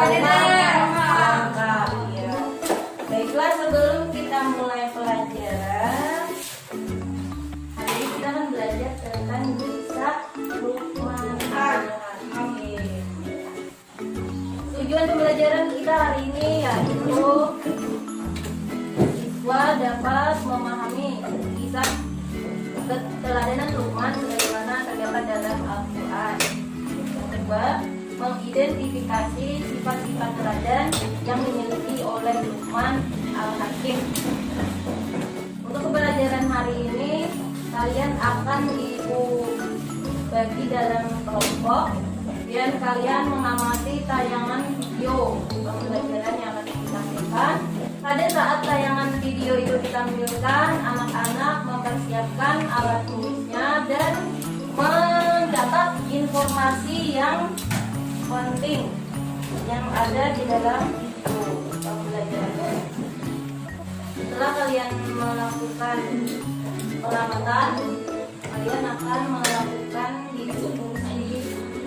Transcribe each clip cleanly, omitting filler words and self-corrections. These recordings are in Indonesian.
lengkap. Ya. Baiklah, sebelum kita mulai pelajaran, hari ini kita akan belajar tentang kisah Luqman al-Hakim. Tujuan pembelajaran kita hari ini yaitu siswa dapat memahami kisah keteladanan Luqman sebagaimana terdapat dalam Al-Quran. Yang kedua, mengidentifikasi sifat-sifat teladan yang dimiliki oleh Luqman al-Hakim. Untuk pembelajaran hari ini, kalian akan dibagi dalam kelompok dan kalian mengamati tayangan video pembelajaran yang akan ditampilkan. Pada saat tayangan video itu ditampilkan, anak-anak mempersiapkan alat tulisnya dan mencatat informasi yang penting yang ada di dalam video pembelajaran. Setelah kalian melakukan pengamatan, kalian akan melakukan diskusi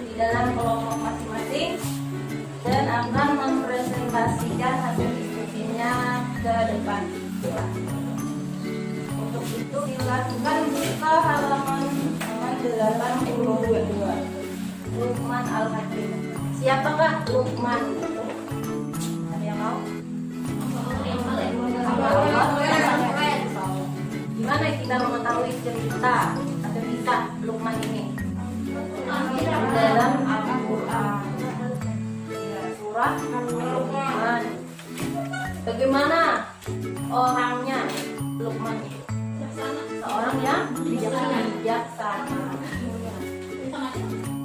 di dalam kelompok masing-masing dan akan mempresentasikan hasil diskusinya ke depan. Untuk itu dilakukan buka halaman 82. Luqman al-Hakim. Siapakah Luqman? Ada yang mau? Gimana kita mengetahui cerita atau kisah Luqman ini? Dalam Al-Quran, surah Luqman. Bagaimana orangnya Luqman itu? Seorang yang bijaksana.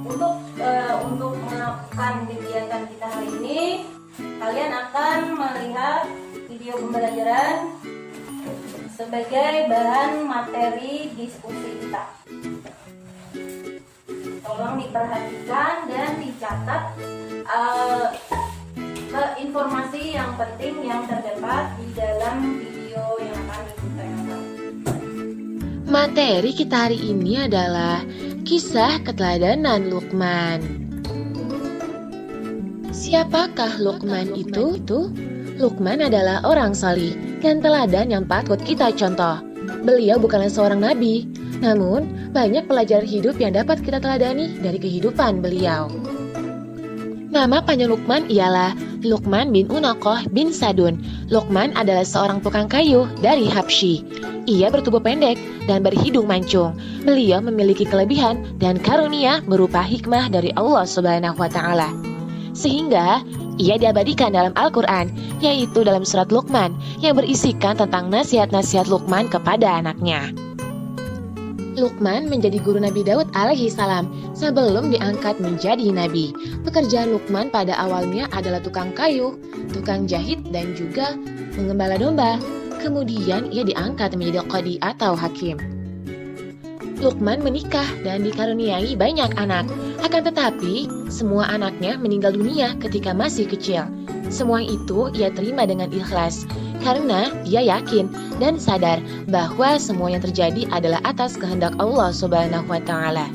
Untuk melakukan kegiatan kita hari ini, kalian akan melihat video pembelajaran sebagai bahan materi diskusi kita. Tolong diperhatikan dan dicatat informasi yang penting yang terdapat di dalam video yang akan ditayangkan. Materi kita hari ini adalah kisah keteladanan Luqman. Siapakah Luqman itu? Luqman adalah orang salih dan teladan yang patut kita contoh. Beliau bukanlah seorang nabi, namun banyak pelajaran hidup yang dapat kita teladani dari kehidupan beliau. Nama panjang Luqman ialah Luqman bin Unaqah bin Sadun. Luqman adalah seorang tukang kayu dari Habsyi. Ia bertubuh pendek dan berhidung mancung. Beliau memiliki kelebihan dan karunia berupa hikmah dari Allah Subhanahu wa Ta'ala. Sehingga ia diabadikan dalam Al-Quran, yaitu dalam surat Luqman yang berisikan tentang nasihat-nasihat Luqman kepada anaknya. Luqman menjadi guru Nabi Daud alaihi salam sebelum diangkat menjadi nabi. Pekerjaan Luqman pada awalnya adalah tukang kayu, tukang jahit, dan juga mengembala domba. Kemudian ia diangkat menjadi qadi atau hakim. Luqman menikah dan dikaruniai banyak anak. Akan tetapi, semua anaknya meninggal dunia ketika masih kecil. Semua itu ia terima dengan ikhlas, karena dia yakin dan sadar bahwa semua yang terjadi adalah atas kehendak Allah Subhanahu wa Ta'ala.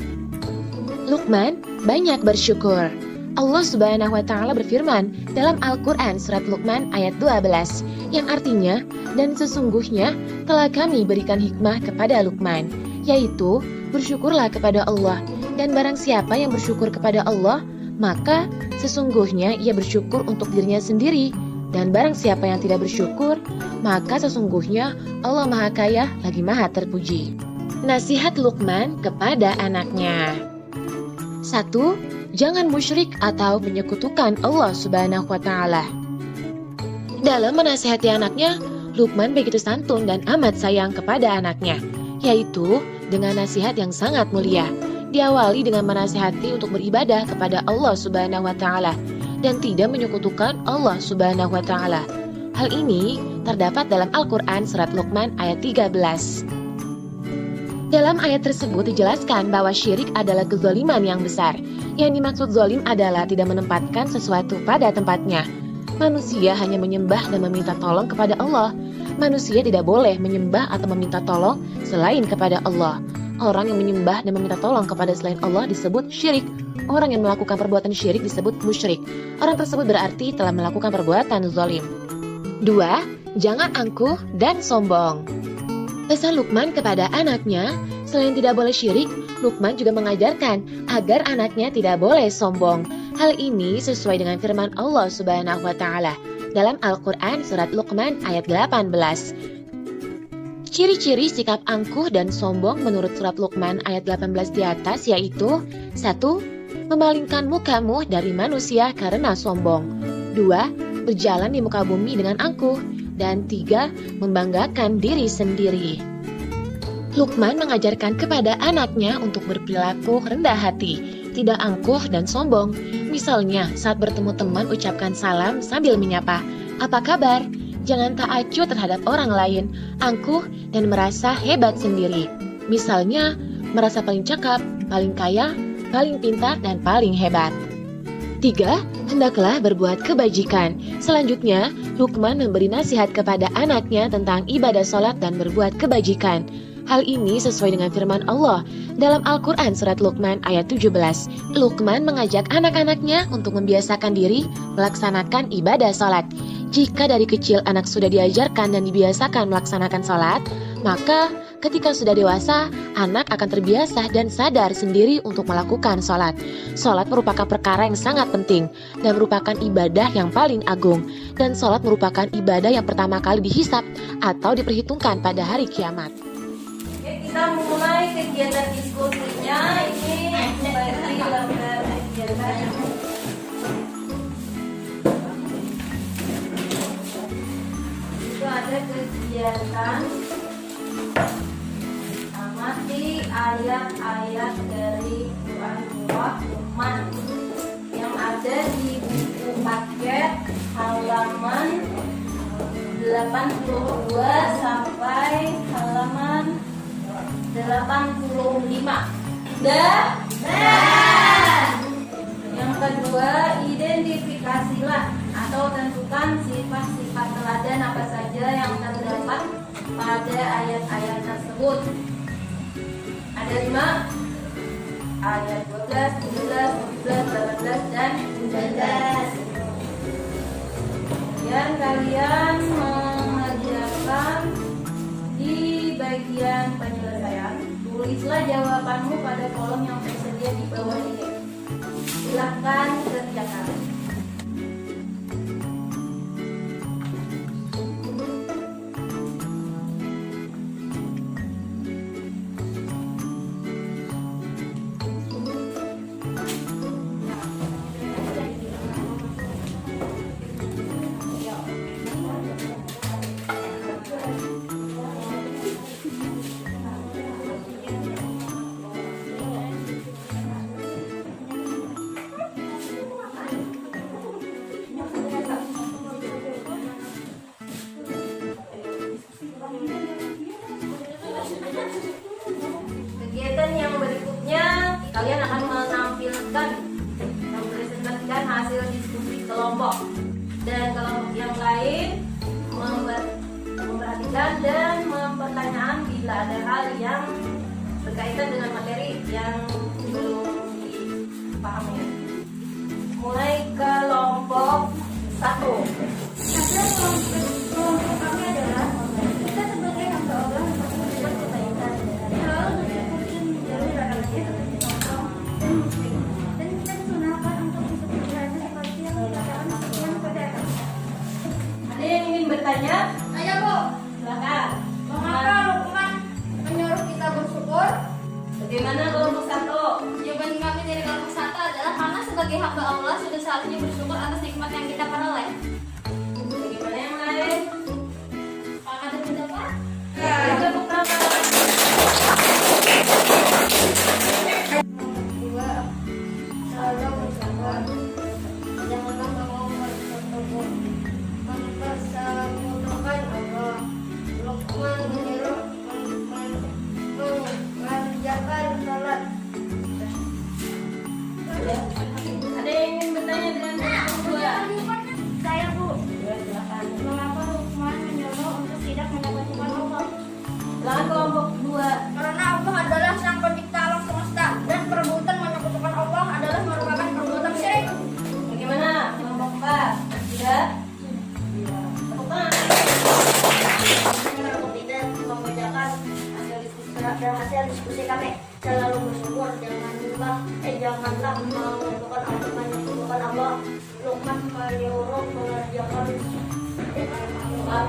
Luqman banyak bersyukur. Allah Subhanahu wa Ta'ala berfirman dalam Al-Quran surat Luqman ayat 12, yang artinya, dan sesungguhnya telah kami berikan hikmah kepada Luqman, yaitu bersyukurlah kepada Allah, dan barang siapa yang bersyukur kepada Allah, maka sesungguhnya ia bersyukur untuk dirinya sendiri, dan barang siapa yang tidak bersyukur, maka sesungguhnya Allah Maha Kaya lagi Maha Terpuji. Nasihat Luqman kepada anaknya. 1. Jangan musyrik atau menyekutukan Allah Subhanahu wa Ta'ala. Dalam menasihati anaknya, Luqman begitu santun dan amat sayang kepada anaknya, yaitu dengan nasihat yang sangat mulia. Diawali dengan menasihati untuk beribadah kepada Allah Subhanahu wa Ta'ala dan tidak menyekutukan Allah Subhanahu wa Ta'ala. Hal ini terdapat dalam Al-Quran surat Luqman ayat 13. Dalam ayat tersebut dijelaskan bahwa syirik adalah kezaliman yang besar. Yang dimaksud zalim adalah tidak menempatkan sesuatu pada tempatnya. Manusia hanya menyembah dan meminta tolong kepada Allah. Manusia tidak boleh menyembah atau meminta tolong selain kepada Allah. Orang yang menyembah dan meminta tolong kepada selain Allah disebut syirik. Orang yang melakukan perbuatan syirik disebut musyrik. Orang tersebut berarti telah melakukan perbuatan zalim. 2. Jangan angkuh dan sombong. Pesan Luqman kepada anaknya, selain tidak boleh syirik, Luqman juga mengajarkan agar anaknya tidak boleh sombong. Hal ini sesuai dengan firman Allah Subhanahu wa taala dalam Al-Qur'an surat Luqman ayat 18. Ciri-ciri sikap angkuh dan sombong menurut surat Luqman ayat 18 di atas yaitu 1. Memalingkan mukamu dari manusia karena sombong. 2. Berjalan di muka bumi dengan angkuh. Dan 3. Membanggakan diri sendiri. Luqman mengajarkan kepada anaknya untuk berperilaku rendah hati, tidak angkuh dan sombong. Misalnya, saat bertemu teman ucapkan salam sambil menyapa, "Apa kabar?" Jangan tak acuh terhadap orang lain, angkuh dan merasa hebat sendiri. Misalnya, merasa paling cakap, paling kaya, paling pintar, dan paling hebat. 3. Hendaklah berbuat kebajikan. Selanjutnya, Luqman memberi nasihat kepada anaknya tentang ibadah sholat dan berbuat kebajikan. Hal ini sesuai dengan firman Allah dalam Al-Quran surat Luqman ayat 17. Luqman mengajak anak-anaknya untuk membiasakan diri melaksanakan ibadah sholat. Jika dari kecil anak sudah diajarkan dan dibiasakan melaksanakan sholat, maka ketika sudah dewasa, anak akan terbiasa dan sadar sendiri untuk melakukan sholat. Sholat merupakan perkara yang sangat penting dan merupakan ibadah yang paling agung. Dan sholat merupakan ibadah yang pertama kali dihisab atau diperhitungkan pada hari kiamat. Oke, kita mulai kegiatan diskusinya. Ini bagi lembar kegiatan. Itu ada kegiatan amati ayat-ayat dari Quran Surah Luqman yang ada di buku paket halaman 82 sampai halaman 85. Yang kedua, identifikasilah atau tentukan sifat-sifat teladan apa saja yang terdapat pada ayat-ayat tersebut. Ada 5 ayat 12, 17, 17, 18, dan 19. Kemudian kalian mengerjakan di bagian penyelesaian. Tulislah jawabanmu pada kolom yang tersedia di bawah ini. Silakan kerjakan. Kegiatan yang berikutnya, kalian akan mempresentasikan hasil diskusi kelompok, dan kelompok yang lain memperhatikan dan mempertanyaan bila ada hal yang berkaitan dengan materi yang belum dipahami. Mulai kelompok 1. Kelompok kami adalah kita sebagai hamba Allah untuk berbuat kebaikan, lalu menjauhi larangannya dan kita disunahkan untuk disebut derajat seperti yang dikatakan yang pada atas. Ada yang ingin bertanya? Ayo Bu, silakan. Mengapa Luqman menyuruh kita bersyukur? Bagaimana kelompok 1? Jawaban kami dari kelompok 1 adalah karena sebagai hamba Allah sudah seharusnya bersyukur atas nikmat yang kita peroleh. Bagaimana yang lain? Apakah ada pendapat? Kelompok berapa? Dua, selalu bersabar. Janganlah mau bersyukur. Mempersembahkan Allah. Luqman menyuruh mengerjakan salat. Ada yang ingin bertanya dengan kelompok 2? Saya Bu, Ya, silakan. mengapa Luqman menyuruh untuk tidak menyebutkan Allah? Silakan kelompok 2. Karena Allah adalah sang Janganlah menentukan aturan yang ditentukan Allah. Luqman menyuruh mengerjakan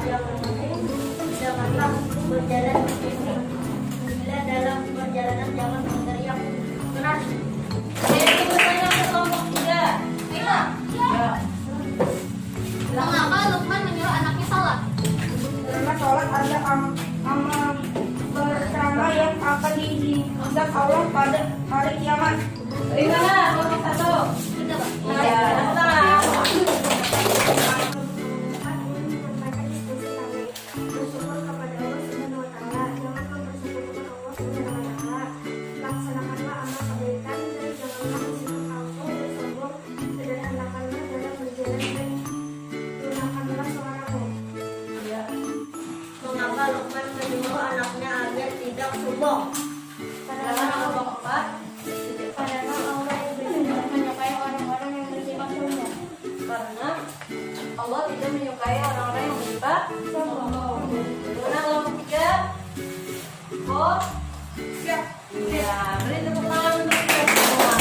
yang penting. Janganlah berjalan bising. Bila dalam perjalanan jangan berteriak keras. Jadi bertanya ke kelompok 3. Mila, mengapa Luqman menyuruh anaknya sholat? Karena sholat ada amal bersama yang akan dihisab Allah pada hari kiamat. Bagaimana kelompok 1? Kita, Pak. Ya, salah. Bersyukur kepada Allah Subhanahu wa Ta'ala. Jangan mempersekutukan Allah Subhanahu wa Ta'ala. Laksanakanlah amal kebaikan dan janganlah bersikap palsu dan sombong. Sederhanakanlah dalam berjalan dan gunakanlah suaramu. Mengapa Luqman menyuruh anaknya agar tidak sombong? Karena kelompok 4. Karena Allah tidak menyukai orang-orang yang bersifat sombong. Karena Allah tidak menyukai orang-orang yang bersifat sombong. Bagaimana kelompok 3? Oh, Siap. iya. Beri tepuk tangan untuk kita semua.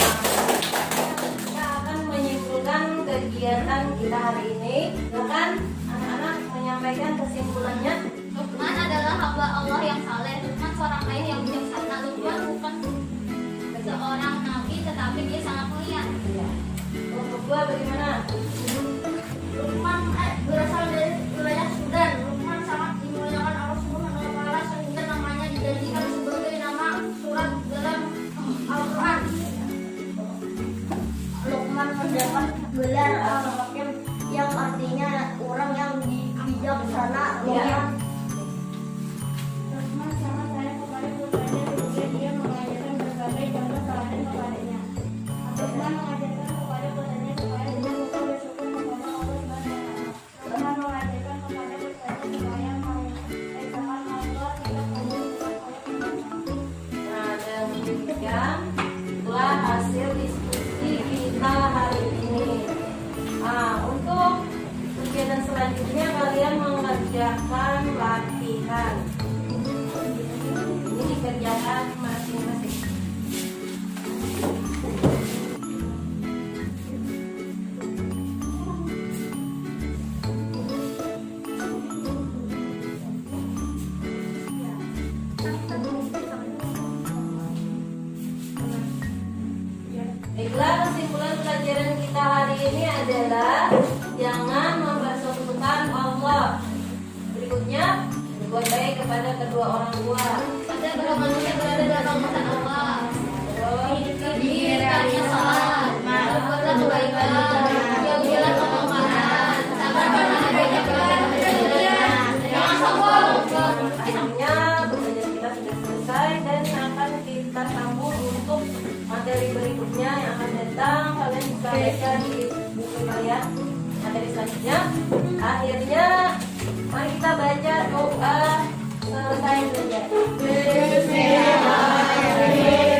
Kita akan menyimpulkan kegiatan kita hari ini. Silakan anak-anak menyampaikan kesimpulannya. Luqman adalah hamba Allah yang saleh. Luqman seorang ayah yang bijaksana. Luqman bukan seorang nabi, tetapi dia sangat mulia. Kelompok 2 bagaimana? Luqman berasal dari wilayah Sudan. Luqman sangat dimuliakan Allah Subhanahu wa Ta'ala sehingga namanya dijadikan sebagai nama surat dalam Al-Quran. Luqman mendapat gelar Al-Hakim yang artinya orang yang bijaksana. Luqman sangat sayang kepada putranya sehingga dia mengajarkan berbagai contoh teladan kepadanya. Luqman mengajarkan kepada putranya supaya dia lupa bersyukur kepada Allah Subhanahu wa Ta'ala. Luqman mengajarkan kepada putranya supaya mengesahkan Allah tidak hanya disebut oleh pembacaan. Nah, dan demikian itulah hasil diskusi kita hari ini. Nah, untuk kegiatan selanjutnya kalian mengerjakan latihan. Ini dikerjakan masing-masing. Baiklah, kesimpulan pelajaran kita hari ini adalah jangan mempersekutukan Allah. Berikutnya, berbuat baik kepada kedua orang tua. Ada berapa manusia berada dalam rahmatan Allah. Terus, Dirikannya sholat, berbuatlah kebaikan, jauhilah kemungkaran, sabar pada adanya kebaikan, jangan sombong. akhirnya belajar kita sudah selesai dan akan kita sambung untuk materi berikutnya yang akan datang. Kalian bisa baca di buku kalian materi selanjutnya. Akhirnya mari kita baca doa selesai belajar. Bismillahirrahmanirrahim.